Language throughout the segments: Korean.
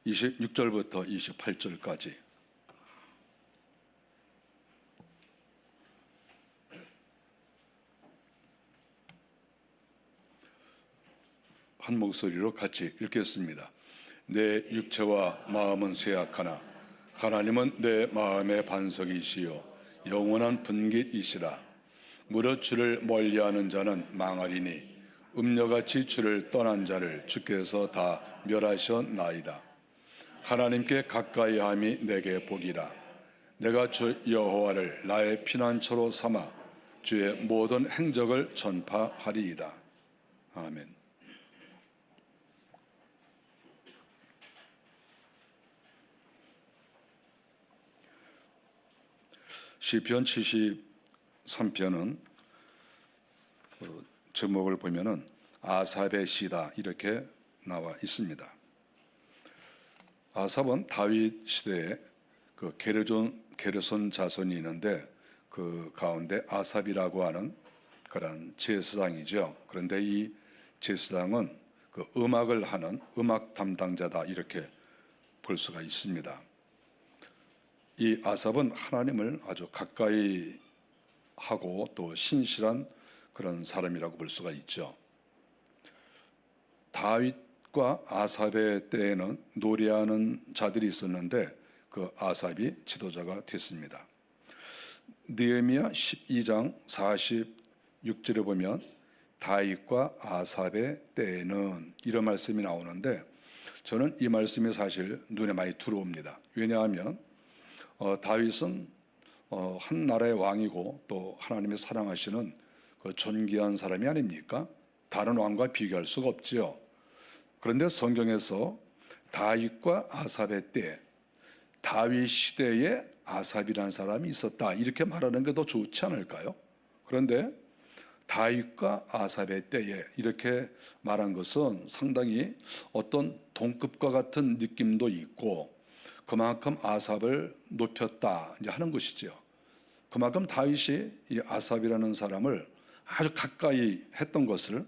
26절부터 28절까지 한 목소리로 같이 읽겠습니다. 내 육체와 마음은 쇠약하나 하나님은 내 마음의 반석이시요 영원한 분깃이시라. 무릇 주를 멀리하는 자는 망하리니 음녀같이 주를 떠난 자를 주께서 다 멸하셨나이다. 하나님께 가까이함이 내게 복이라. 내가 주 여호와를 나의 피난처로 삼아 주의 모든 행적을 전파하리이다. 아멘. 시편 73편은 제목을 보면은 아삽의 시다 이렇게 나와 있습니다. 아삽은 다윗 시대에 그 게르손 자손이 있는데 그 가운데 아삽이라고 하는 그런 제사장이죠. 그런데 이 제사장은 그 음악을 하는 음악 담당자다 이렇게 볼 수가 있습니다. 이 아삽은 하나님을 아주 가까이 하고 또 신실한 그런 사람이라고 볼 수가 있죠. 다윗과 아삽의 때에는 노래하는 자들이 있었는데 그 아삽이 지도자가 됐습니다. 느헤미야 12장 46절에 보면 다윗과 아삽의 때에는 이런 말씀이 나오는데 저는 이 말씀이 사실 눈에 많이 들어옵니다. 왜냐하면 다윗은 한 나라의 왕이고 또 하나님이 사랑하시는 그 존귀한 사람이 아닙니까? 다른 왕과 비교할 수가 없죠. 그런데 성경에서 다윗과 아삽의 때, 다윗 시대에 아삽이라는 사람이 있었다 이렇게 말하는 게 더 좋지 않을까요? 그런데 다윗과 아삽의 때에 이렇게 말한 것은 상당히 어떤 동급과 같은 느낌도 있고 그만큼 아삽을 높였다 이제 하는 것이죠. 그만큼 다윗이 이 아삽이라는 사람을 아주 가까이 했던 것을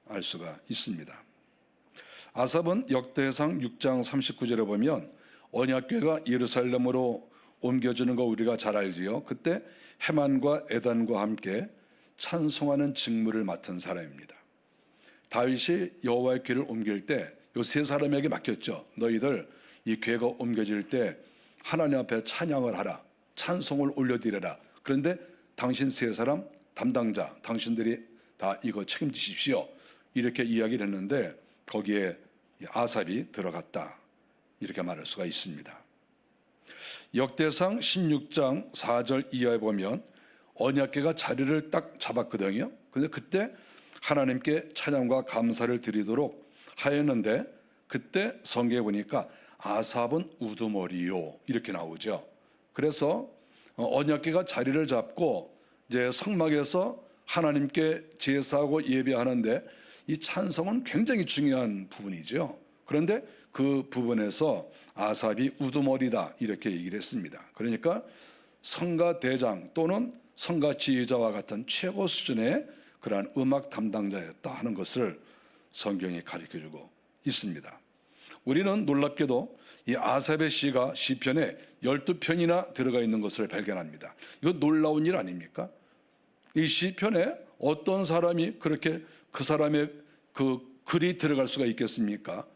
알 수가 있습니다. 아삽은 역대상 6장 39절에 보면 언약궤가 예루살렘으로 옮겨지는 거 우리가 잘 알지요. 그때 헤만과 에단과 함께 찬송하는 직무를 맡은 사람입니다. 다윗이 여호와의 궤를 옮길 때 이 세 사람에게 맡겼죠. 너희들 이 궤가 옮겨질 때 하나님 앞에 찬양을 하라, 찬송을 올려드려라. 그런데 당신 세 사람 담당자, 당신들이 다 이거 책임지십시오. 이렇게 이야기를 했는데 거기에 아삽이 들어갔다 이렇게 말할 수가 있습니다. 역대상 16장 4절 이하에 보면 언약궤가 자리를 딱 잡았거든요. 그런데 그때 하나님께 찬양과 감사를 드리도록 하였는데 그때 성경에 보니까 아삽은 우두머리요 이렇게 나오죠. 그래서 언약궤가 자리를 잡고 이제 성막에서 하나님께 제사하고 예배하는데 이 찬송은 굉장히 중요한 부분이죠. 그런데 그 부분에서 아삽이 우두머리다 이렇게 얘기를 했습니다. 그러니까 성가대장 또는 성가지휘자와 같은 최고 수준의 그러한 음악 담당자였다 하는 것을 성경이 가르쳐주고 있습니다. 우리는 놀랍게도 이 아삽의 시가 시편에 12편이나 들어가 있는 것을 발견합니다. 이거 놀라운 일 아닙니까? 이 시편에 어떤 사람이 그렇게 그 사람의 그 글이 들어갈 수가 있겠습니까?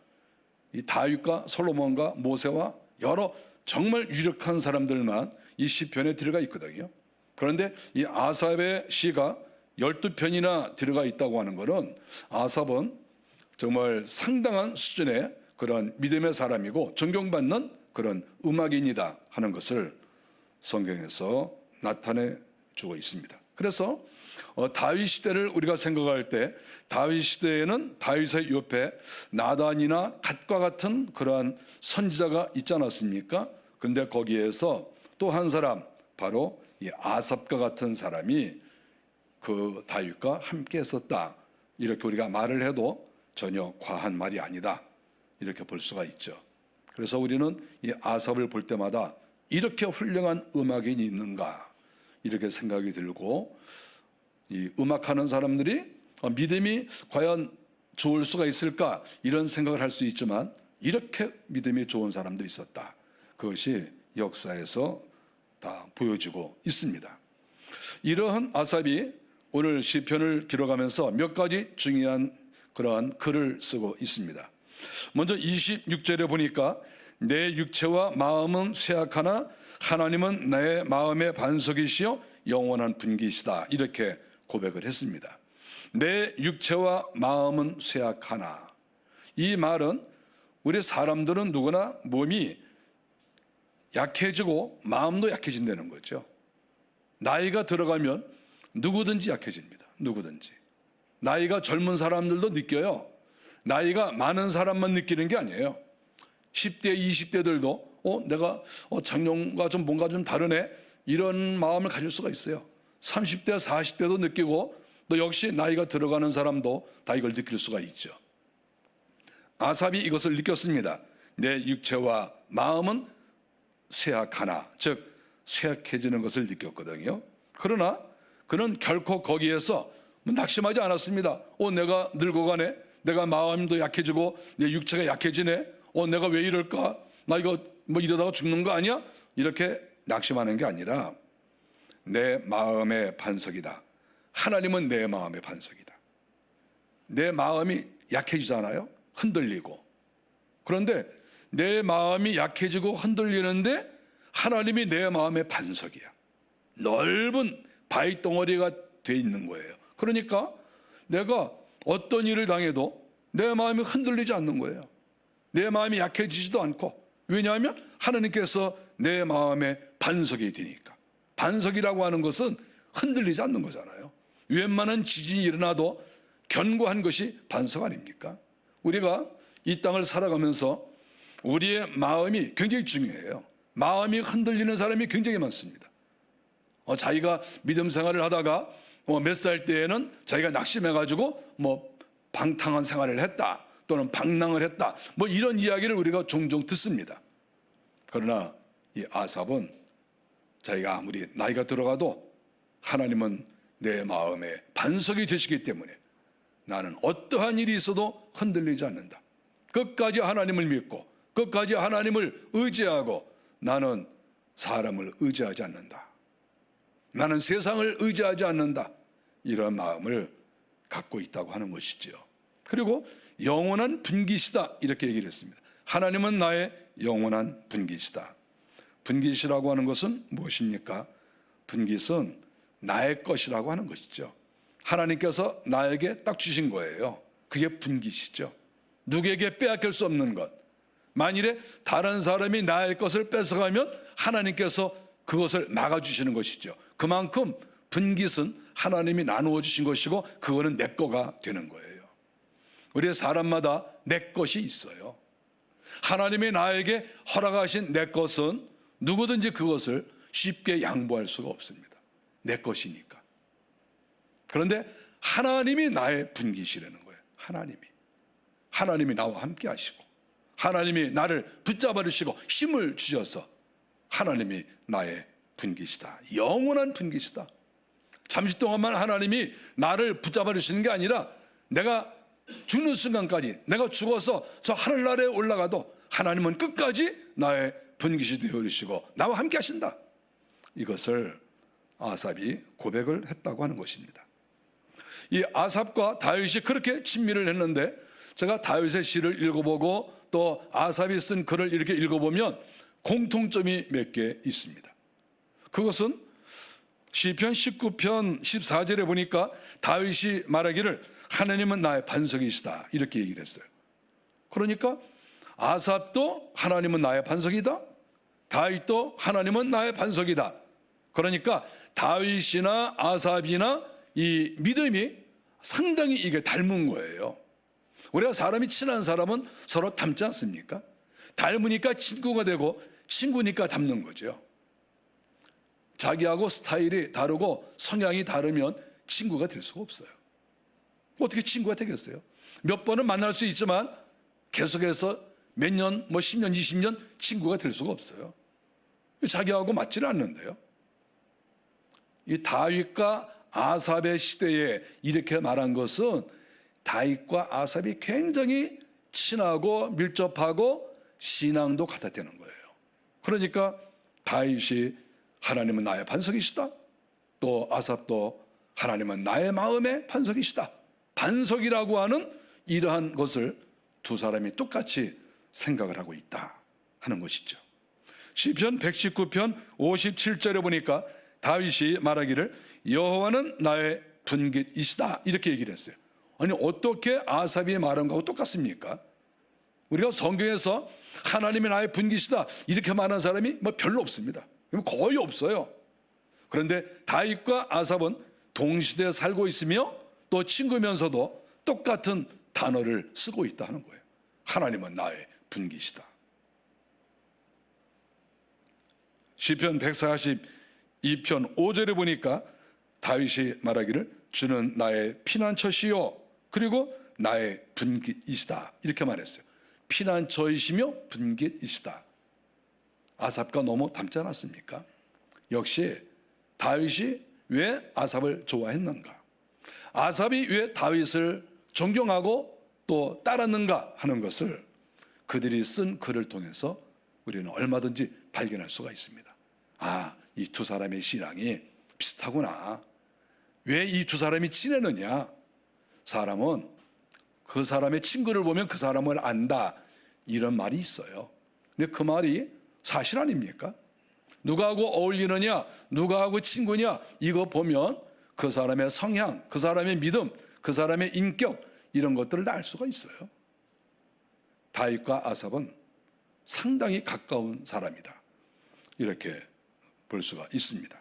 이 다윗과 솔로몬과 모세와 여러 정말 유력한 사람들만 이 시편에 들어가 있거든요. 그런데 이 아삽의 시가 12편이나 들어가 있다고 하는 것은 아삽은 정말 상당한 수준의 그런 믿음의 사람이고 존경받는 그런 음악인이다 하는 것을 성경에서 나타내 주고 있습니다. 그래서 다윗 시대를 우리가 생각할 때 다윗 시대에는 다윗의 옆에 나단이나 갓과 같은 그러한 선지자가 있지 않았습니까? 그런데 거기에서 또 한 사람 바로 이 아삽과 같은 사람이 그 다윗과 함께 했었다 이렇게 우리가 말을 해도 전혀 과한 말이 아니다 이렇게 볼 수가 있죠. 그래서 우리는 이 아삽을 볼 때마다 이렇게 훌륭한 음악인이 있는가 이렇게 생각이 들고 이 음악하는 사람들이 믿음이 과연 좋을 수가 있을까 이런 생각을 할 수 있지만 이렇게 믿음이 좋은 사람도 있었다. 그것이 역사에서 다 보여지고 있습니다. 이러한 아삽이 오늘 시편을 기록하면서 몇 가지 중요한 그러한 글을 쓰고 있습니다. 먼저 26절에 보니까 내 육체와 마음은 쇠약하나 하나님은 내 마음의 반석이시요 영원한 분기시다. 이렇게 고백을 했습니다. 내 육체와 마음은 쇠약하나. 이 말은 우리 사람들은 누구나 몸이 약해지고 마음도 약해진다는 거죠. 나이가 들어가면 누구든지 약해집니다. 누구든지. 나이가 젊은 사람들도 느껴요. 나이가 많은 사람만 느끼는 게 아니에요. 10대, 20대들도 내가 작년과 좀 뭔가 좀 다르네, 이런 마음을 가질 수가 있어요. 30대, 40대도 느끼고 또 역시 나이가 들어가는 사람도 다 이걸 느낄 수가 있죠. 아삽이 이것을 느꼈습니다. 내 육체와 마음은 쇠약하나, 즉 쇠약해지는 것을 느꼈거든요. 그러나 그는 결코 거기에서 낙심하지 않았습니다. 내가 늙어가네, 내가 마음도 약해지고 내 육체가 약해지네, 내가 왜 이럴까, 나 이거 뭐 이러다가 죽는 거 아니야, 이렇게 낙심하는 게 아니라 내 마음의 반석이다. 하나님은 내 마음의 반석이다. 내 마음이 약해지잖아요. 흔들리고. 그런데 내 마음이 약해지고 흔들리는데 하나님이 내 마음의 반석이야. 넓은 바위 덩어리가 돼 있는 거예요. 그러니까 내가 어떤 일을 당해도 내 마음이 흔들리지 않는 거예요. 내 마음이 약해지지도 않고. 왜냐하면 하나님께서 내 마음의 반석이 되니까. 반석이라고 하는 것은 흔들리지 않는 거잖아요. 웬만한 지진이 일어나도 견고한 것이 반석 아닙니까? 우리가 이 땅을 살아가면서 우리의 마음이 굉장히 중요해요. 마음이 흔들리는 사람이 굉장히 많습니다. 자기가 믿음 생활을 하다가 몇 살 때에는 자기가 낙심해가지고 방탕한 생활을 했다, 또는 방랑을 했다, 이런 이야기를 우리가 종종 듣습니다. 그러나 이 아삽은 자기가 아무리 나이가 들어가도 하나님은 내 마음의 반석이 되시기 때문에 나는 어떠한 일이 있어도 흔들리지 않는다. 끝까지 하나님을 믿고 끝까지 하나님을 의지하고 나는 사람을 의지하지 않는다. 나는 세상을 의지하지 않는다. 이런 마음을 갖고 있다고 하는 것이지요. 그리고 영원한 분기시다, 이렇게 얘기를 했습니다. 하나님은 나의 영원한 분기시다. 분깃이라고 하는 것은 무엇입니까? 분깃은 나의 것이라고 하는 것이죠. 하나님께서 나에게 딱 주신 거예요. 그게 분깃이죠. 누구에게 빼앗길 수 없는 것. 만일에 다른 사람이 나의 것을 뺏어가면 하나님께서 그것을 막아주시는 것이죠. 그만큼 분깃은 하나님이 나누어 주신 것이고 그거는 내 거가 되는 거예요. 우리 사람마다 내 것이 있어요. 하나님이 나에게 허락하신 내 것은 누구든지 그것을 쉽게 양보할 수가 없습니다. 내 것이니까. 그런데 하나님이 나의 분깃이라는 거예요. 하나님이 나와 함께 하시고 하나님이 나를 붙잡아 주시고 힘을 주셔서 하나님이 나의 분깃이다. 영원한 분깃이다. 잠시 동안만 하나님이 나를 붙잡아 주시는 게 아니라 내가 죽는 순간까지, 내가 죽어서 저 하늘나라에 올라가도 하나님은 끝까지 나의 분깃이 되어 주시고 나와 함께 하신다. 이것을 아삽이 고백을 했다고 하는 것입니다. 이 아삽과 다윗이 그렇게 친밀을 했는데 제가 다윗의 시를 읽어보고 또 아삽이 쓴 글을 이렇게 읽어보면 공통점이 몇 개 있습니다. 그것은 시편 19편 14절에 보니까 다윗이 말하기를 하나님은 나의 반석이시다, 이렇게 얘기를 했어요. 그러니까 아삽도 하나님은 나의 반석이다, 다윗도 하나님은 나의 반석이다. 그러니까 다윗이나 아삽이나 이 믿음이 상당히 이게 닮은 거예요. 우리가 사람이 친한 사람은 서로 닮지 않습니까? 닮으니까 친구가 되고 친구니까 닮는 거죠. 자기하고 스타일이 다르고 성향이 다르면 친구가 될 수가 없어요. 어떻게 친구가 되겠어요? 몇 번은 만날 수 있지만 계속해서 몇 년, 10년, 20년 친구가 될 수가 없어요. 자기하고 맞지는 않는데요. 이 다윗과 아삽의 시대에 이렇게 말한 것은 다윗과 아삽이 굉장히 친하고 밀접하고 신앙도 같았다는 거예요. 그러니까 다윗이 하나님은 나의 반석이시다, 또 아삽도 하나님은 나의 마음의 반석이시다, 반석이라고 하는 이러한 것을 두 사람이 똑같이 생각을 하고 있다 하는 것이죠. 시편 119편 57절에 보니까 다윗이 말하기를 여호와는 나의 분깃이시다 이렇게 얘기를 했어요. 아니 어떻게 아삽이 말한 거하고 똑같습니까? 우리가 성경에서 하나님이 나의 분깃이다 이렇게 말하는 사람이 뭐 별로 없습니다. 거의 없어요. 그런데 다윗과 아삽은 동시대에 살고 있으며 또 친구면서도 똑같은 단어를 쓰고 있다 하는 거예요. 하나님은 나의 분깃이다. 시편 142편 5절에 보니까 다윗이 말하기를 주는 나의 피난처시요 그리고 나의 분깃이시다 이렇게 말했어요. 피난처이시며 분깃이시다. 아삽과 너무 닮지 않았습니까? 역시 다윗이 왜 아삽을 좋아했는가, 아삽이 왜 다윗을 존경하고 또 따랐는가 하는 것을 그들이 쓴 글을 통해서 우리는 얼마든지 발견할 수가 있습니다. 아, 이 두 사람의 신앙이 비슷하구나. 왜 이 두 사람이 친했느냐? 사람은 그 사람의 친구를 보면 그 사람을 안다 이런 말이 있어요. 근데 그 말이 사실 아닙니까? 누구하고 어울리느냐, 누구하고 친구냐 이거 보면 그 사람의 성향, 그 사람의 믿음, 그 사람의 인격 이런 것들을 알 수가 있어요. 다윗과 아삽은 상당히 가까운 사람이다 이렇게 볼 수가 있습니다.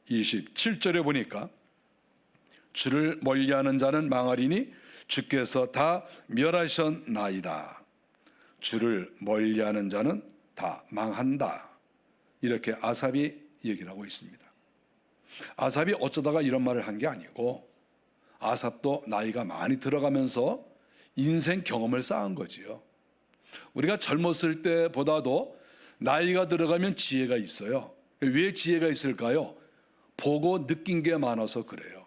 27절에 보니까 주를 멀리하는 자는 망하리니 주께서 다 멸하셨나이다. 주를 멀리하는 자는 다 망한다 이렇게 아삽이 얘기를 하고 있습니다. 아삽이 어쩌다가 이런 말을 한 게 아니고 아삽도 나이가 많이 들어가면서 인생 경험을 쌓은 거지요. 우리가 젊었을 때보다도 나이가 들어가면 지혜가 있어요. 왜 지혜가 있을까요? 보고 느낀 게 많아서 그래요.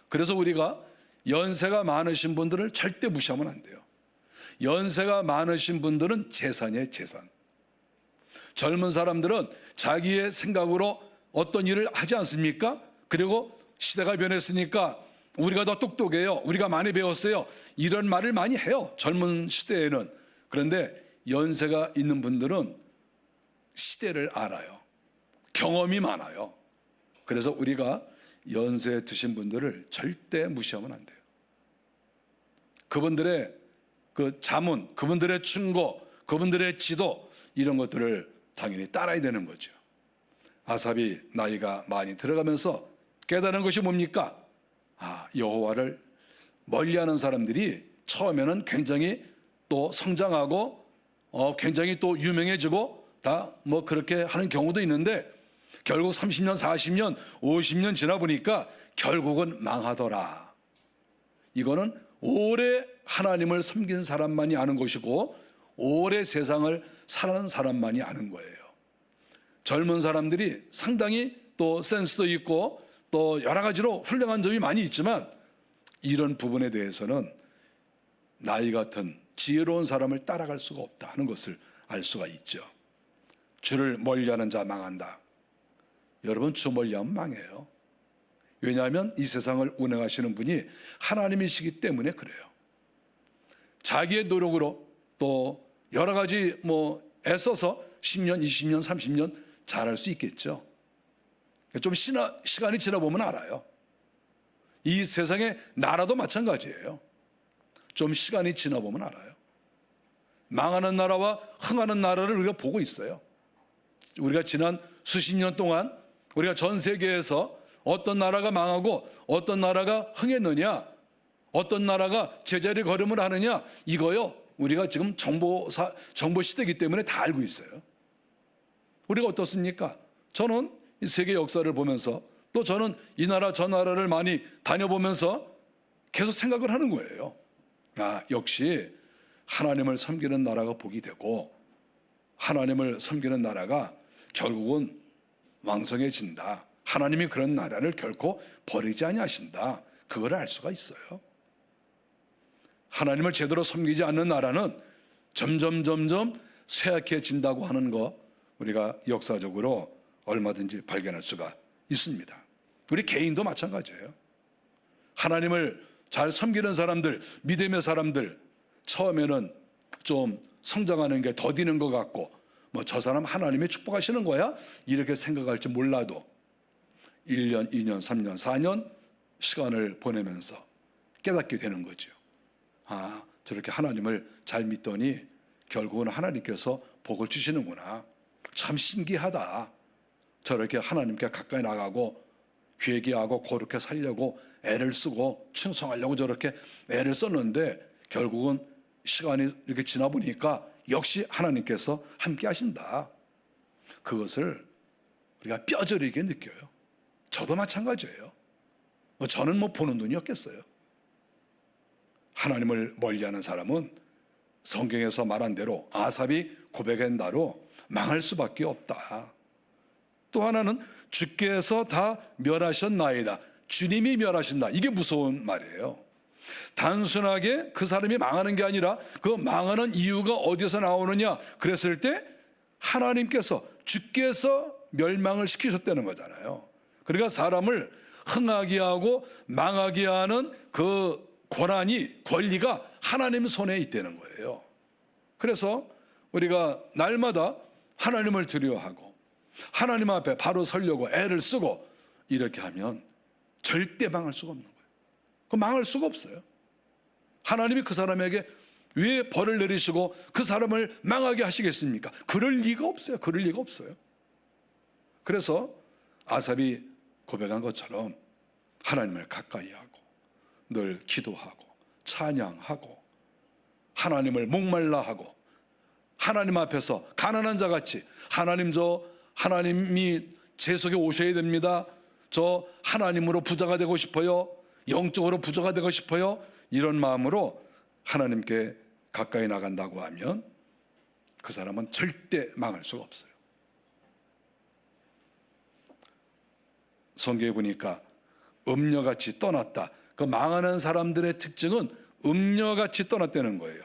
그래서 우리가 연세가 많으신 분들을 절대 무시하면 안 돼요. 연세가 많으신 분들은 재산이에요, 재산. 젊은 사람들은 자기의 생각으로 어떤 일을 하지 않습니까? 그리고 시대가 변했으니까 우리가 더 똑똑해요, 우리가 많이 배웠어요 이런 말을 많이 해요, 젊은 시대에는. 그런데 연세가 있는 분들은 시대를 알아요, 경험이 많아요. 그래서 우리가 연세 드신 분들을 절대 무시하면 안 돼요. 그분들의 그 자문, 그분들의 충고, 그분들의 지도 이런 것들을 당연히 따라야 되는 거죠. 아삽이 나이가 많이 들어가면서 깨달은 것이 뭡니까? 아, 여호와를 멀리하는 사람들이 처음에는 굉장히 또 성장하고 굉장히 또 유명해지고 다 뭐 그렇게 하는 경우도 있는데 결국 30년, 40년, 50년 지나 보니까 결국은 망하더라. 이거는 오래 하나님을 섬긴 사람만이 아는 것이고 오래 세상을 살아는 사람만이 아는 거예요. 젊은 사람들이 상당히 또 센스도 있고 또 여러 가지로 훌륭한 점이 많이 있지만 이런 부분에 대해서는 나이 같은 지혜로운 사람을 따라갈 수가 없다 하는 것을 알 수가 있죠. 주를 멀리하는 자 망한다. 여러분, 주 멀리하면 망해요. 왜냐하면 이 세상을 운행하시는 분이 하나님이시기 때문에 그래요. 자기의 노력으로 또 여러 가지 애써서 10년, 20년, 30년 잘할 수 있겠죠. 좀 시간이 지나보면 알아요. 이 세상의 나라도 마찬가지예요. 좀 시간이 지나보면 알아요. 망하는 나라와 흥하는 나라를 우리가 보고 있어요. 우리가 지난 수십 년 동안 우리가 전 세계에서 어떤 나라가 망하고 어떤 나라가 흥했느냐, 어떤 나라가 제자리 걸음을 하느냐, 이거요 우리가 지금 정보 시대이기 때문에 다 알고 있어요. 우리가 어떻습니까? 저는 이 세계 역사를 보면서 또 저는 이 나라 저 나라를 많이 다녀보면서 계속 생각을 하는 거예요. 아, 역시 하나님을 섬기는 나라가 복이 되고 하나님을 섬기는 나라가 결국은 왕성해진다. 하나님이 그런 나라를 결코 버리지 아니하신다. 그걸 알 수가 있어요. 하나님을 제대로 섬기지 않는 나라는 점점 쇠약해진다고 하는 거 우리가 역사적으로 얼마든지 발견할 수가 있습니다. 우리 개인도 마찬가지예요. 하나님을 잘 섬기는 사람들, 믿음의 사람들, 처음에는 좀 성장하는 게 더디는 것 같고 뭐 저 사람 하나님이 축복하시는 거야? 이렇게 생각할지 몰라도 1년, 2년, 3년, 4년 시간을 보내면서 깨닫게 되는 거죠. 아, 저렇게 하나님을 잘 믿더니 결국은 하나님께서 복을 주시는구나. 참 신기하다. 저렇게 하나님께 가까이 나가고 회개하고 거룩해 살려고 애를 쓰고 충성하려고 저렇게 애를 썼는데 결국은 시간이 이렇게 지나 보니까 역시 하나님께서 함께 하신다. 그것을 우리가 뼈저리게 느껴요. 저도 마찬가지예요. 저는 뭐 보는 눈이 없겠어요. 하나님을 멀리하는 사람은 성경에서 말한 대로 아삽이 고백한 대로 망할 수밖에 없다. 또 하나는 주께서 다 멸하셨나이다. 주님이 멸하신다. 이게 무서운 말이에요. 단순하게 그 사람이 망하는 게 아니라 그 망하는 이유가 어디서 나오느냐 그랬을 때 하나님께서 주께서 멸망을 시키셨다는 거잖아요. 그러니까 사람을 흥하게 하고 망하게 하는 그 권리가 하나님 손에 있다는 거예요. 그래서 우리가 날마다 하나님을 두려워하고 하나님 앞에 바로 서려고 애를 쓰고 이렇게 하면 절대 망할 수가 없는 거예요. 그 망할 수가 없어요. 하나님이 그 사람에게 왜 벌을 내리시고 그 사람을 망하게 하시겠습니까? 그럴 리가 없어요. 그럴 리가 없어요. 그래서 아삽이 고백한 것처럼 하나님을 가까이 하고 늘 기도하고 찬양하고 하나님을 목말라 하고 하나님 앞에서 가난한 자같이 하나님이 제 속에 오셔야 됩니다. 저 하나님으로 부자가 되고 싶어요. 영적으로 부자가 되고 싶어요. 이런 마음으로 하나님께 가까이 나간다고 하면 그 사람은 절대 망할 수가 없어요. 성경에 보니까 음녀같이 떠났다. 그 망하는 사람들의 특징은 음녀같이 떠났다는 거예요.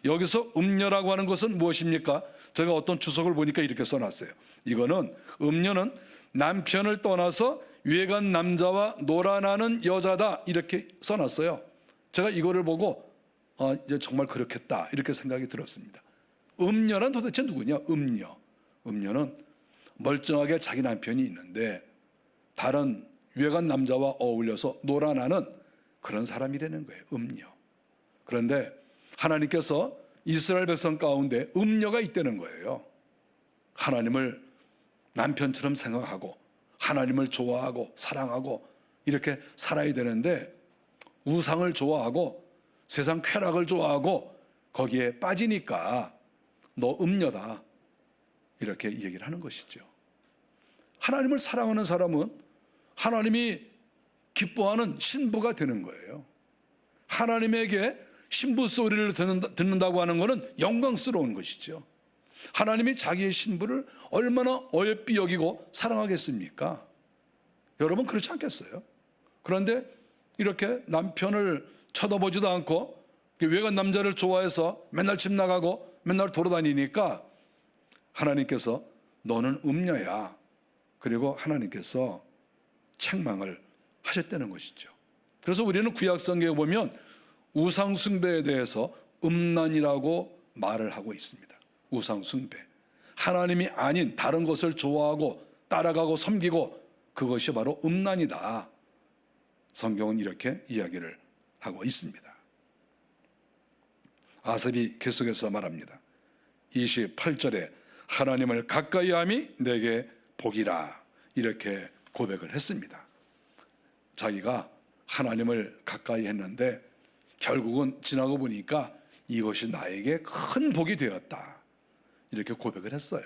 여기서 음녀라고 하는 것은 무엇입니까? 제가 어떤 주석을 보니까 이렇게 써놨어요. 이거는 음녀는 남편을 떠나서 외간 남자와 놀아나는 여자다 이렇게 써놨어요. 제가 이거를 보고 이제 정말 그렇겠다 이렇게 생각이 들었습니다. 음녀란 도대체 누구냐? 음녀는 멀쩡하게 자기 남편이 있는데 다른 외간 남자와 어울려서 놀아나는 그런 사람이라는 거예요. 음녀. 그런데 하나님께서 이스라엘 백성 가운데 음녀가 있다는 거예요. 하나님을 남편처럼 생각하고 하나님을 좋아하고 사랑하고 이렇게 살아야 되는데 우상을 좋아하고 세상 쾌락을 좋아하고 거기에 빠지니까 너 음녀다 이렇게 얘기를 하는 것이죠. 하나님을 사랑하는 사람은 하나님이 기뻐하는 신부가 되는 거예요. 하나님에게 신부 소리를 듣는다고 하는 것은 영광스러운 것이죠. 하나님이 자기의 신부를 얼마나 어여삐 여기고 사랑하겠습니까? 여러분 그렇지 않겠어요? 그런데 이렇게 남편을 쳐다보지도 않고 외간 남자를 좋아해서 맨날 집 나가고 맨날 돌아다니니까 하나님께서 너는 음녀야. 그리고 하나님께서 책망을 하셨다는 것이죠. 그래서 우리는 구약 성경에 보면 우상 숭배에 대해서 음란이라고 말을 하고 있습니다. 우상 숭배. 하나님이 아닌 다른 것을 좋아하고 따라가고 섬기고 그것이 바로 음란이다. 성경은 이렇게 이야기를 하고 있습니다. 아삽이 계속해서 말합니다. 28절에 하나님을 가까이 함이 내게 복이라 이렇게 고백을 했습니다. 자기가 하나님을 가까이 했는데 결국은 지나고 보니까 이것이 나에게 큰 복이 되었다 이렇게 고백을 했어요.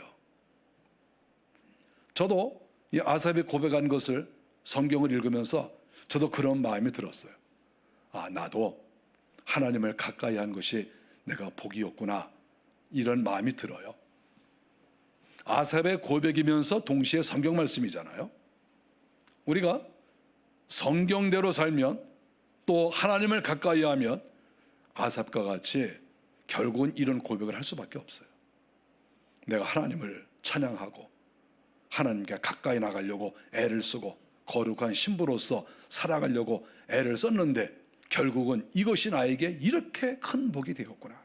저도 이 아삽이 고백한 것을 성경을 읽으면서 저도 그런 마음이 들었어요. 아, 나도 하나님을 가까이 한 것이 내가 복이었구나 이런 마음이 들어요. 아삽의 고백이면서 동시에 성경 말씀이잖아요. 우리가 성경대로 살면 또 하나님을 가까이 하면 아삽과 같이 결국은 이런 고백을 할 수밖에 없어요. 내가 하나님을 찬양하고 하나님께 가까이 나가려고 애를 쓰고 거룩한 신부로서 살아가려고 애를 썼는데 결국은 이것이 나에게 이렇게 큰 복이 되었구나.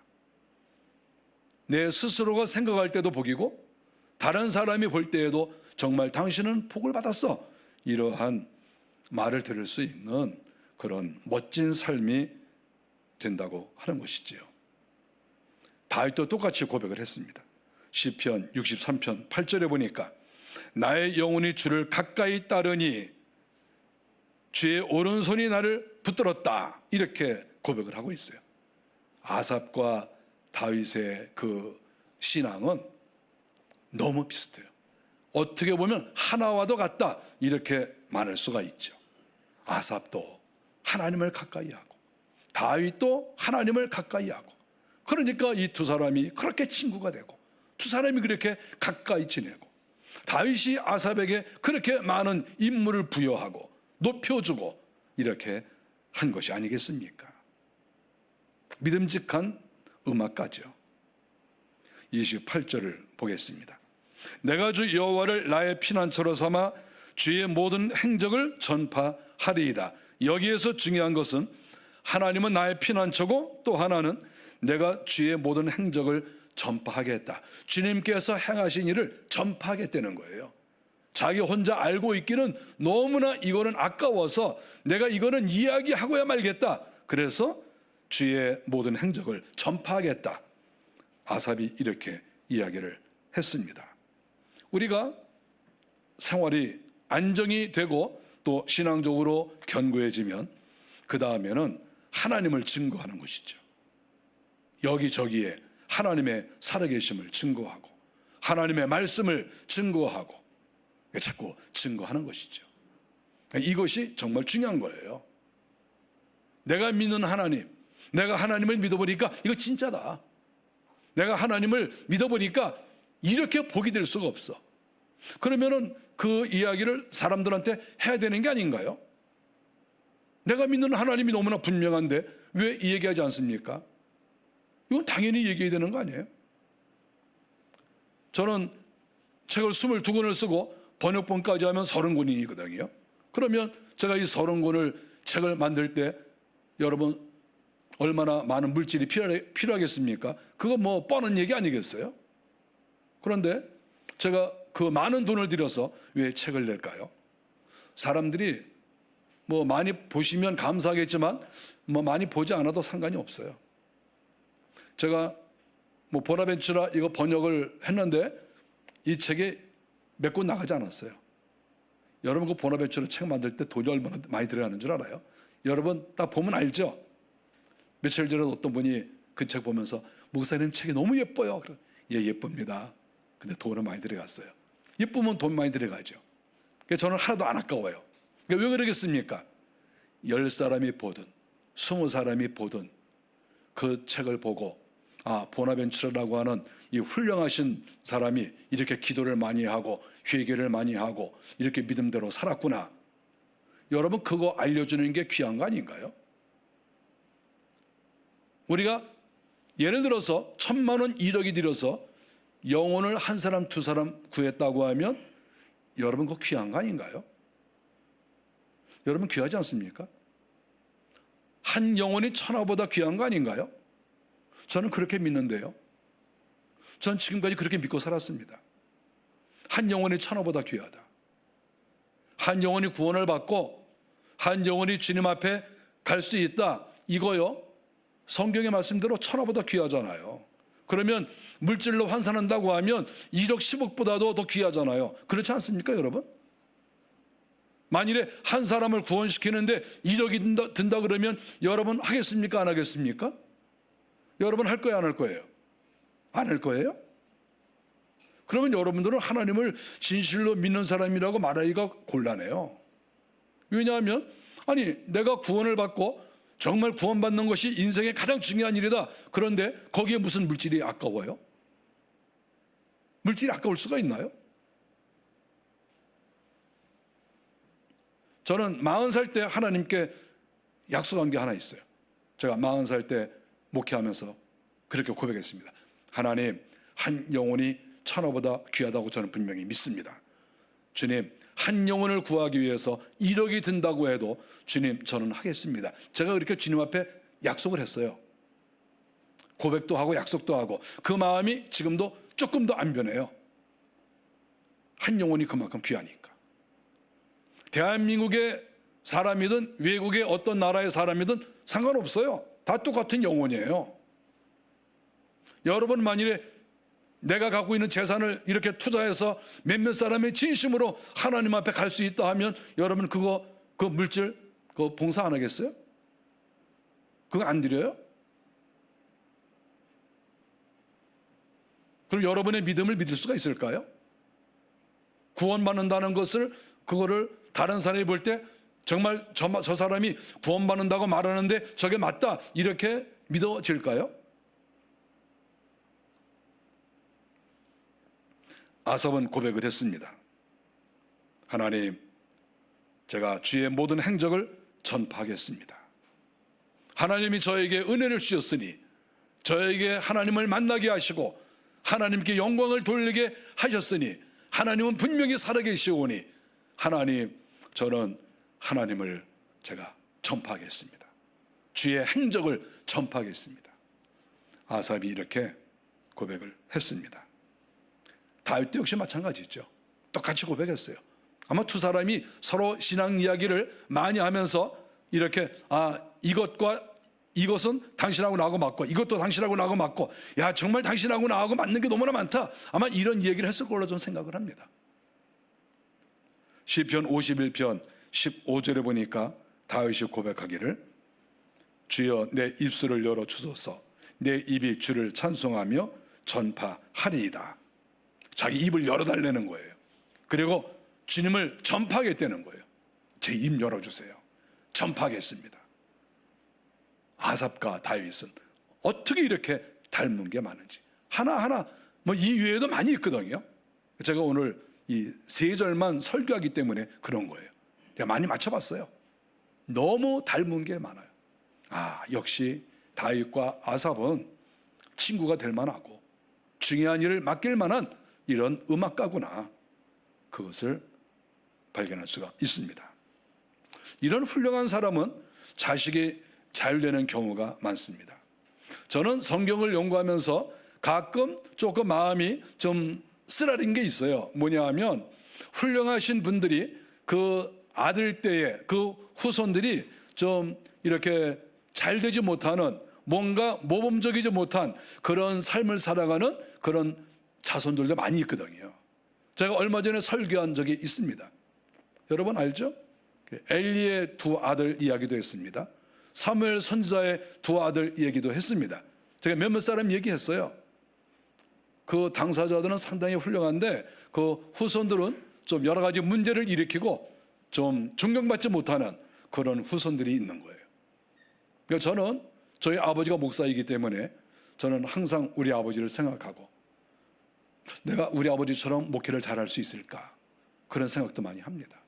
내 스스로가 생각할 때도 복이고 다른 사람이 볼 때에도 정말 당신은 복을 받았어. 이러한 말을 들을 수 있는 그런 멋진 삶이 된다고 하는 것이지요. 다윗도 똑같이 고백을 했습니다. 시편 63편 8절에 보니까 나의 영혼이 주를 가까이 따르니 주의 오른손이 나를 붙들었다. 이렇게 고백을 하고 있어요. 아삽과 다윗의 그 신앙은 너무 비슷해요. 어떻게 보면 하나와도 같다. 이렇게 말할 수가 있죠. 아삽도 하나님을 가까이 하고 다윗도 하나님을 가까이 하고 그러니까 이 두 사람이 그렇게 친구가 되고 두 사람이 그렇게 가까이 지내고 다윗이 아삽에게 그렇게 많은 임무를 부여하고 높여주고 이렇게 한 것이 아니겠습니까? 믿음직한 음악가죠. 28절을 보겠습니다. 내가 주 여호와를 나의 피난처로 삼아 주의 모든 행적을 전파하리이다. 여기에서 중요한 것은 하나님은 나의 피난처고 또 하나는 내가 주의 모든 행적을 전파하겠다. 주님께서 행하신 일을 전파하겠다는 거예요. 자기 혼자 알고 있기는 너무나 이거는 아까워서 내가 이거는 이야기하고야 말겠다. 그래서 주의 모든 행적을 전파하겠다. 아삽이 이렇게 이야기를 했습니다. 우리가 생활이 안정이 되고 또 신앙적으로 견고해지면 그 다음에는 하나님을 증거하는 것이죠. 여기저기에 하나님의 살아계심을 증거하고 하나님의 말씀을 증거하고 자꾸 증거하는 것이죠. 이것이 정말 중요한 거예요. 내가 믿는 하나님, 내가 하나님을 믿어보니까 이거 진짜다. 내가 하나님을 믿어보니까 이렇게 복이 될 수가 없어. 그러면은 그 이야기를 사람들한테 해야 되는 게 아닌가요? 내가 믿는 하나님이 너무나 분명한데 왜 이 얘기하지 않습니까? 이건 당연히 얘기해야 되는 거 아니에요? 저는 책을 22권을 쓰고 번역본까지 하면 30권이거든요. 그러면 제가 이 30권을 책을 만들 때 여러분 얼마나 많은 물질이 필요하겠습니까? 그거 뭐 뻔한 얘기 아니겠어요? 그런데 제가 그 많은 돈을 들여서 왜 책을 낼까요? 사람들이 뭐 많이 보시면 감사하겠지만 뭐 많이 보지 않아도 상관이 없어요. 제가 뭐 보나벤투라 이거 번역을 했는데 이 책이 몇 권 나가지 않았어요. 여러분 그 보나벤투라 책 만들 때 돈이 얼마나 많이 들어가는 줄 알아요? 여러분 딱 보면 알죠? 며칠 전에 어떤 분이 그 책 보면서 목사님 책이 너무 예뻐요. 예, 예쁩니다. 근데 돈은 많이 들어갔어요. 예쁘면 돈 많이 들어가죠. 그래서 저는 하나도 안 아까워요. 그러니까 왜 그러겠습니까? 10사람이 보든 20사람이 보든 그 책을 보고 아, 보나벤투라라고 하는 이 훌륭하신 사람이 이렇게 기도를 많이 하고 회개를 많이 하고 이렇게 믿음대로 살았구나. 여러분 그거 알려주는 게 귀한 거 아닌가요? 우리가 예를 들어서 1,000만 원, 1억이 들여서 영혼을 한 사람, 두 사람 구했다고 하면 여러분 그거 귀한 거 아닌가요? 여러분 귀하지 않습니까? 한 영혼이 천하보다 귀한 거 아닌가요? 저는 그렇게 믿는데요. 전 지금까지 그렇게 믿고 살았습니다. 한 영혼이 천하보다 귀하다. 한 영혼이 구원을 받고 한 영혼이 주님 앞에 갈 수 있다. 이거요. 성경의 말씀대로 천하보다 귀하잖아요. 그러면 물질로 환산한다고 하면 1억 10억보다도 더 귀하잖아요. 그렇지 않습니까 여러분? 만일에 한 사람을 구원시키는데 1억이 든다 그러면 여러분 하겠습니까? 안 하겠습니까? 여러분 할 거예요? 안 할 거예요? 안 할 거예요? 그러면 여러분들은 하나님을 진실로 믿는 사람이라고 말하기가 곤란해요. 왜냐하면 아니 내가 구원을 받고 정말 구원받는 것이 인생의 가장 중요한 일이다. 그런데 거기에 무슨 물질이 아까워요? 물질이 아까울 수가 있나요? 저는 40살 때 하나님께 약속한 게 하나 있어요. 제가 40살 때 목회하면서 그렇게 고백했습니다. 하나님, 한 영혼이 천하보다 귀하다고 저는 분명히 믿습니다. 주님, 한 영혼을 구하기 위해서 1억이 든다고 해도 주님, 저는 하겠습니다. 제가 그렇게 주님 앞에 약속을 했어요. 고백도 하고 약속도 하고 그 마음이 지금도 조금도 안 변해요. 한 영혼이 그만큼 귀하니까. 대한민국의 사람이든 외국의 어떤 나라의 사람이든 상관없어요. 다 똑같은 영혼이에요. 여러분, 만일에 내가 갖고 있는 재산을 이렇게 투자해서 몇몇 사람의 진심으로 하나님 앞에 갈 수 있다 하면 여러분 그 물질 그거 봉사 안 하겠어요? 그거 안 드려요? 그럼 여러분의 믿음을 믿을 수가 있을까요? 구원받는다는 것을 그거를 다른 사람이 볼 때 정말 저 사람이 구원받는다고 말하는데 저게 맞다 이렇게 믿어질까요? 아삽은 고백을 했습니다. 하나님, 제가 주의 모든 행적을 전파하겠습니다. 하나님이 저에게 은혜를 주셨으니 저에게 하나님을 만나게 하시고 하나님께 영광을 돌리게 하셨으니 하나님은 분명히 살아계시오니 하나님, 저는 하나님을 제가 전파하겠습니다. 주의 행적을 전파하겠습니다. 아삽이 이렇게 고백을 했습니다. 다윗도 역시 마찬가지죠. 똑같이 고백했어요. 아마 두 사람이 서로 신앙 이야기를 많이 하면서 이렇게 이것은 당신하고 나하고 맞고 이것도 당신하고 나하고 맞고 야 정말 당신하고 나하고 맞는 게 너무나 많다. 아마 이런 얘기를 했을 걸로 저는 생각을 합니다. 시편 51편 15절에 보니까 다윗이 고백하기를 주여 내 입술을 열어 주소서 내 입이 주를 찬송하며 전파하리이다. 자기 입을 열어달라는 거예요. 그리고 주님을 전파하겠다는 거예요. 제 입 열어주세요. 전파하겠습니다. 아삽과 다윗은 어떻게 이렇게 닮은 게 많은지 하나하나 이 외에도 많이 있거든요. 제가 오늘 이 세 절만 설교하기 때문에 그런 거예요. 제가 많이 맞춰봤어요. 너무 닮은 게 많아요. 역시 다윗과 아삽은 친구가 될 만하고 중요한 일을 맡길 만한 이런 음악가구나, 그것을 발견할 수가 있습니다. 이런 훌륭한 사람은 자식이 잘 되는 경우가 많습니다. 저는 성경을 연구하면서 가끔 조금 마음이 좀 쓰라린 게 있어요. 뭐냐 하면 훌륭하신 분들이 그 아들 때에 그 후손들이 좀 이렇게 잘 되지 못하는, 뭔가 모범적이지 못한 그런 삶을 살아가는 그런 자손들도 많이 있거든요. 제가 얼마 전에 설교한 적이 있습니다. 여러분 알죠? 엘리의 두 아들 이야기도 했습니다. 사무엘 선지자의 두 아들 얘기도 했습니다. 제가 몇몇 사람 얘기했어요. 그 당사자들은 상당히 훌륭한데 그 후손들은 좀 여러 가지 문제를 일으키고 좀 존경받지 못하는 그런 후손들이 있는 거예요. 그러니까 저는 저희 아버지가 목사이기 때문에 저는 항상 우리 아버지를 생각하고 내가 우리 아버지처럼 목회를 잘할 수 있을까, 그런 생각도 많이 합니다.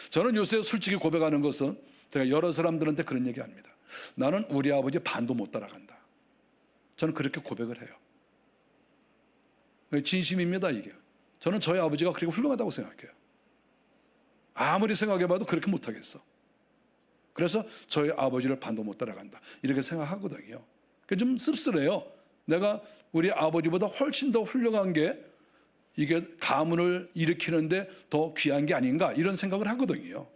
저는 요새 솔직히 고백하는 것은 제가 여러 사람들한테 그런 얘기 합니다. 나는 우리 아버지 반도 못 따라간다. 저는 그렇게 고백을 해요. 진심입니다, 이게. 저는 저희 아버지가 그렇게 훌륭하다고 생각해요. 아무리 생각해봐도 그렇게 못하겠어. 그래서 저희 아버지를 반도 못 따라간다, 이렇게 생각하거든요. 그게 좀 씁쓸해요. 내가 우리 아버지보다 훨씬 더 훌륭한 게 이게 가문을 일으키는데 더 귀한 게 아닌가, 이런 생각을 하거든요.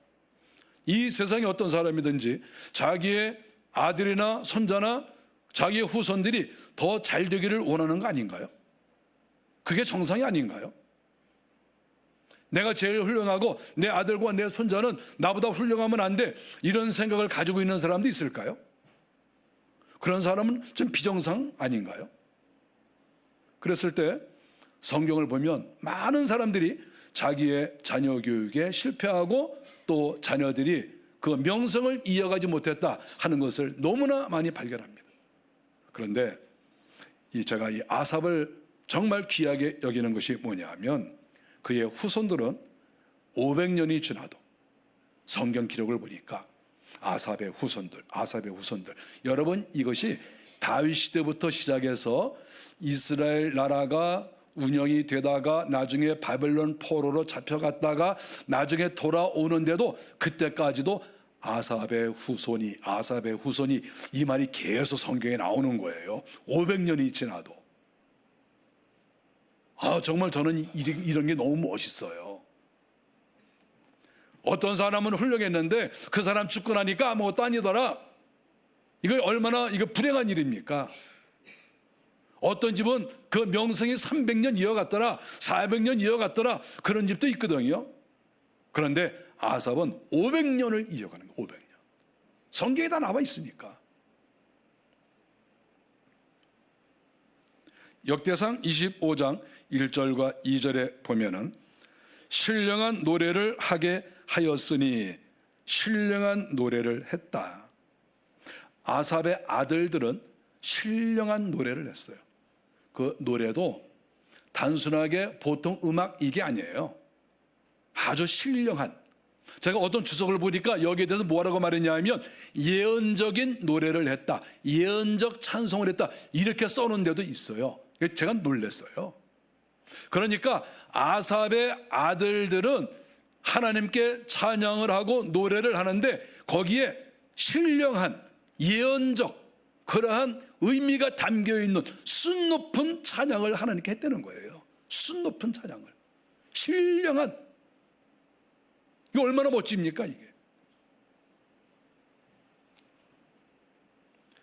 이 세상에 어떤 사람이든지 자기의 아들이나 손자나 자기의 후손들이 더 잘 되기를 원하는 거 아닌가요? 그게 정상이 아닌가요? 내가 제일 훌륭하고 내 아들과 내 손자는 나보다 훌륭하면 안 돼, 이런 생각을 가지고 있는 사람도 있을까요? 그런 사람은 좀 비정상 아닌가요? 그랬을 때 성경을 보면 많은 사람들이 자기의 자녀 교육에 실패하고 또 자녀들이 그 명성을 이어가지 못했다 하는 것을 너무나 많이 발견합니다. 그런데 제가 이 아삽을 정말 귀하게 여기는 것이 뭐냐 하면 그의 후손들은 500년이 지나도 성경 기록을 보니까 아삽의 후손들. 여러분, 이것이 다윗 시대부터 시작해서 이스라엘 나라가 운영이 되다가 나중에 바벨론 포로로 잡혀갔다가 나중에 돌아오는데도 그때까지도 아삽의 후손이 이 말이 계속 성경에 나오는 거예요. 500년이 지나도. 정말 저는 이런 게 너무 멋있어요. 어떤 사람은 훌륭했는데 그 사람 죽고 나니까 아무것도 아니더라. 이거 얼마나 불행한 일입니까? 어떤 집은 그 명성이 300년 이어갔더라, 400년 이어갔더라, 그런 집도 있거든요. 그런데 아삽은 500년을 이어가는 거예요. 500년. 성경에 다 나와 있으니까. 역대상 25장 1절과 2절에 보면은 신령한 노래를 하게 하였으니, 신령한 노래를 했다. 아삽의 아들들은 신령한 노래를 했어요. 그 노래도 단순하게 보통 음악 이게 아니에요. 아주 신령한. 제가 어떤 주석을 보니까 여기에 대해서 뭐라고 말했냐 하면 예언적인 노래를 했다, 예언적 찬송을 했다, 이렇게 써놓은 데도 있어요. 제가 놀랐어요. 그러니까 아삽의 아들들은 하나님께 찬양을 하고 노래를 하는데 거기에 신령한 예언적 그러한 의미가 담겨있는 순 높은 찬양을 하나님께 했다는 거예요. 순 높은 찬양을. 신령한. 이거 얼마나 멋집니까 이게.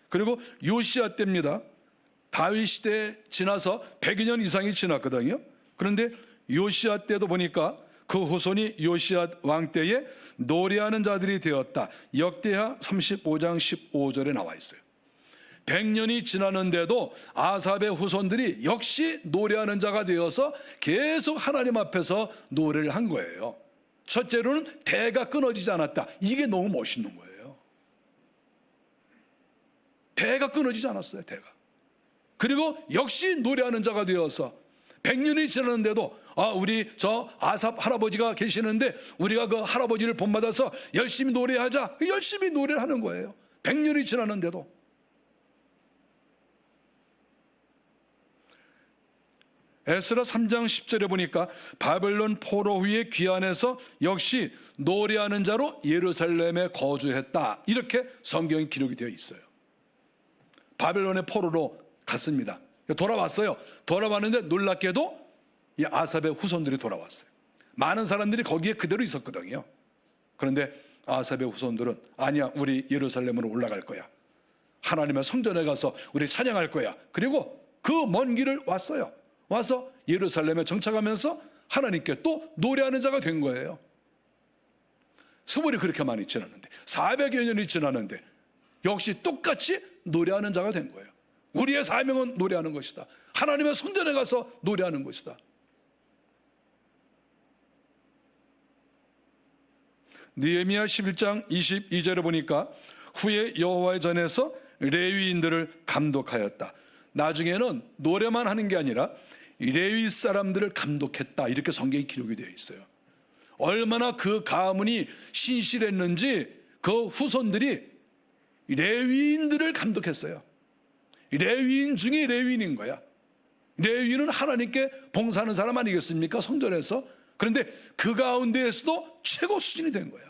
그리고 요시야 때입니다. 다윗 시대에 지나서 100여 년 이상이 지났거든요. 그런데 요시야 때도 보니까 그 후손이 요시야 왕 때에 노래하는 자들이 되었다. 역대하 35장 15절에 나와 있어요. 100년이 지났는데도 아삽의 후손들이 역시 노래하는 자가 되어서 계속 하나님 앞에서 노래를 한 거예요. 첫째로는 대가 끊어지지 않았다. 이게 너무 멋있는 거예요. 대가 끊어지지 않았어요. 대가. 그리고 역시 노래하는 자가 되어서 100년이 지났는데도 우리 저 아삽 할아버지가 계시는데 우리가 그 할아버지를 본받아서 열심히 노래하자. 열심히 노래를 하는 거예요. 100년이 지났는데도. 에스라 3장 10절에 보니까 바벨론 포로 후에 귀환해서 역시 노래하는 자로 예루살렘에 거주했다. 이렇게 성경에 기록이 되어 있어요. 바벨론의 포로로 갔습니다. 돌아왔어요. 돌아왔는데 놀랍게도 이 아삽의 후손들이 돌아왔어요. 많은 사람들이 거기에 그대로 있었거든요. 그런데 아삽의 후손들은 아니야, 우리 예루살렘으로 올라갈 거야. 하나님의 성전에 가서 우리 찬양할 거야. 그리고 그 먼 길을 왔어요. 와서 예루살렘에 정착하면서 하나님께 또 노래하는 자가 된 거예요. 세월이 그렇게 많이 지났는데 400여 년이 지났는데 역시 똑같이 노래하는 자가 된 거예요. 우리의 사명은 노래하는 것이다. 하나님의 성전에 가서 노래하는 것이다. 느헤미야 11장 22절에 보니까 후에 여호와의 전에서 레위인들을 감독하였다. 나중에는 노래만 하는 게 아니라 레위 사람들을 감독했다. 이렇게 성경에 기록이 되어 있어요. 얼마나 그 가문이 신실했는지 그 후손들이 레위인들을 감독했어요. 레위인 중에 레위인인 거야. 레위인은 하나님께 봉사하는 사람 아니겠습니까? 성전에서. 그런데 그 가운데에서도 최고 수준이 된 거야.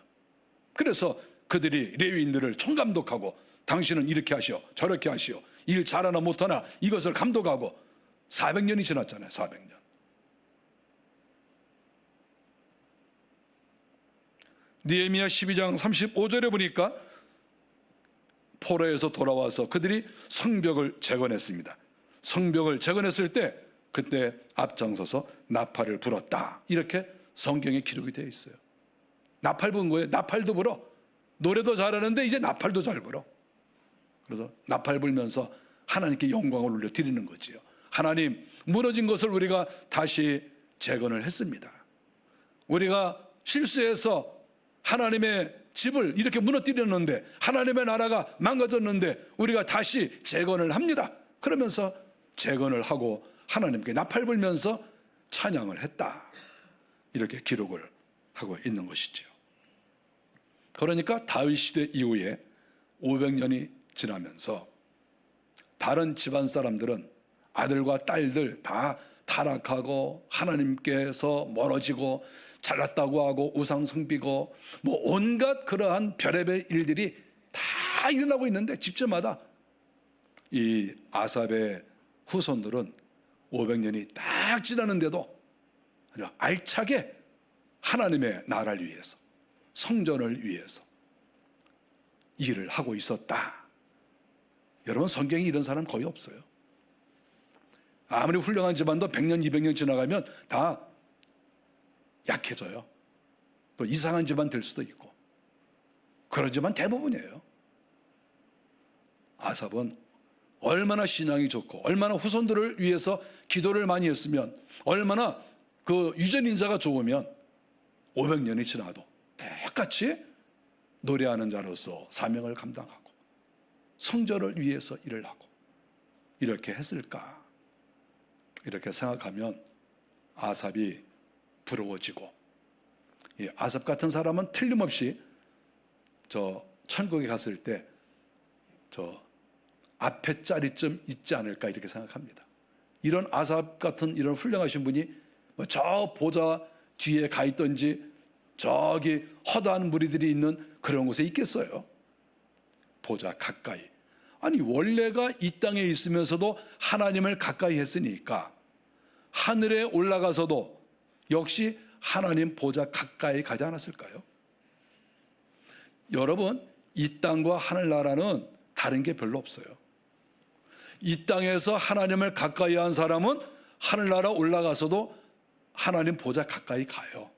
그래서 그들이 레위인들을 총감독하고 당신은 이렇게 하시오, 저렇게 하시오, 일 잘하나 못하나 이것을 감독하고 400년이 지났잖아요. 400년. 느헤미야 12장 35절에 보니까 포로에서 돌아와서 그들이 성벽을 재건했습니다. 성벽을 재건했을 때 그때 앞장서서 나팔을 불었다. 이렇게 성경에 기록이 되어 있어요. 나팔 부은 거예요. 나팔도 불어. 노래도 잘하는데 이제 나팔도 잘 불어. 그래서 나팔 불면서 하나님께 영광을 올려 드리는 거지요. 하나님, 무너진 것을 우리가 다시 재건을 했습니다. 우리가 실수해서 하나님의 집을 이렇게 무너뜨렸는데, 하나님의 나라가 망가졌는데 우리가 다시 재건을 합니다. 그러면서 재건을 하고 하나님께 나팔 불면서 찬양을 했다. 이렇게 기록을 하고 있는 것이죠. 그러니까 다윗 시대 이후에 500년이 지나면서 다른 집안 사람들은 아들과 딸들 다 타락하고 하나님께서 멀어지고 잘났다고 하고 우상 섬기고 뭐 온갖 그러한 별의별 일들이 다 일어나고 있는데 집집마다 이 아삽의 후손들은 500년이 딱 지나는데도 아주 알차게 하나님의 나라를 위해서 성전을 위해서 일을 하고 있었다. 여러분, 성경에 이런 사람 거의 없어요. 아무리 훌륭한 집안도 100년, 200년 지나가면 다 약해져요. 또 이상한 집안 될 수도 있고. 그런 집안 대부분이에요. 아삽은 얼마나 신앙이 좋고 얼마나 후손들을 위해서 기도를 많이 했으면, 얼마나 그 유전인자가 좋으면 500년이 지나도 똑같이 노래하는 자로서 사명을 감당하고 성전을 위해서 일을 하고 이렇게 했을까? 이렇게 생각하면 아삽이 부러워지고, 이 아삽 같은 사람은 틀림없이 저 천국에 갔을 때 저 앞에 자리쯤 있지 않을까 이렇게 생각합니다. 이런 아삽 같은 이런 훌륭하신 분이 뭐 저 보좌 뒤에 가 있든지 저기 허다한 무리들이 있는 그런 곳에 있겠어요? 보좌 가까이. 아니, 원래가 이 땅에 있으면서도 하나님을 가까이 했으니까 하늘에 올라가서도 역시 하나님 보좌 가까이 가지 않았을까요? 여러분, 이 땅과 하늘나라는 다른 게 별로 없어요. 이 땅에서 하나님을 가까이 한 사람은 하늘나라 올라가서도 하나님 보좌 가까이 가요.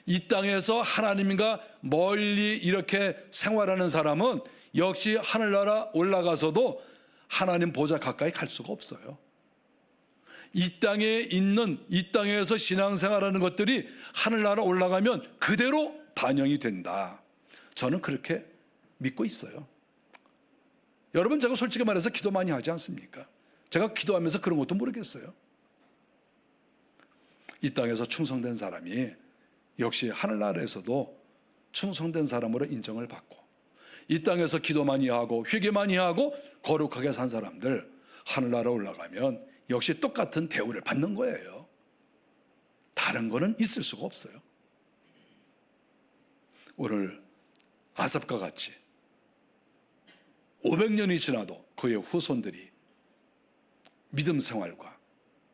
이 땅에서 하나님과 멀리 이렇게 생활하는 사람은 역시 하늘나라 올라가서도 하나님 보좌 가까이 갈 수가 없어요. 이 땅에 있는, 이 땅에서 신앙생활하는 것들이 하늘나라 올라가면 그대로 반영이 된다. 저는 그렇게 믿고 있어요. 여러분, 제가 솔직히 말해서 기도 많이 하지 않습니까? 제가 기도하면서 그런 것도 모르겠어요. 이 땅에서 충성된 사람이 역시 하늘나라에서도 충성된 사람으로 인정을 받고, 이 땅에서 기도 많이 하고 회개 많이 하고 거룩하게 산 사람들 하늘나라 올라가면 역시 똑같은 대우를 받는 거예요. 다른 거는 있을 수가 없어요. 오늘 아삽과 같이 500년이 지나도 그의 후손들이 믿음 생활과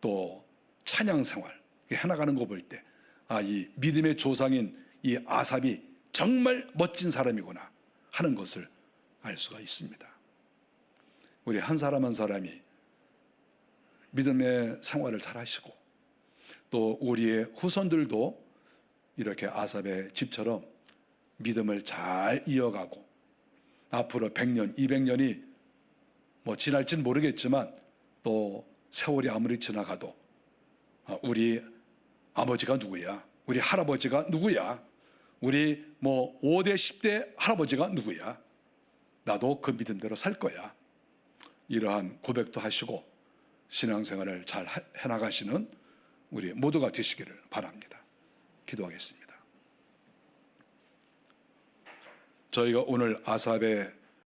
또 찬양 생활 해나가는 거 볼 때, 아, 이 믿음의 조상인 이 아삽이 정말 멋진 사람이구나 하는 것을 알 수가 있습니다. 우리 한 사람 한 사람이 믿음의 생활을 잘 하시고, 또 우리의 후손들도 이렇게 아삽의 집처럼 믿음을 잘 이어가고, 앞으로 100년, 200년이 뭐 지날지는 모르겠지만 또 세월이 아무리 지나가도 우리 아버지가 누구야? 우리 할아버지가 누구야? 우리 뭐 5대, 10대 할아버지가 누구야? 나도 그 믿음대로 살 거야. 이러한 고백도 하시고 신앙생활을 잘 해나가시는 우리 모두가 되시기를 바랍니다. 기도하겠습니다. 저희가 오늘 아삽의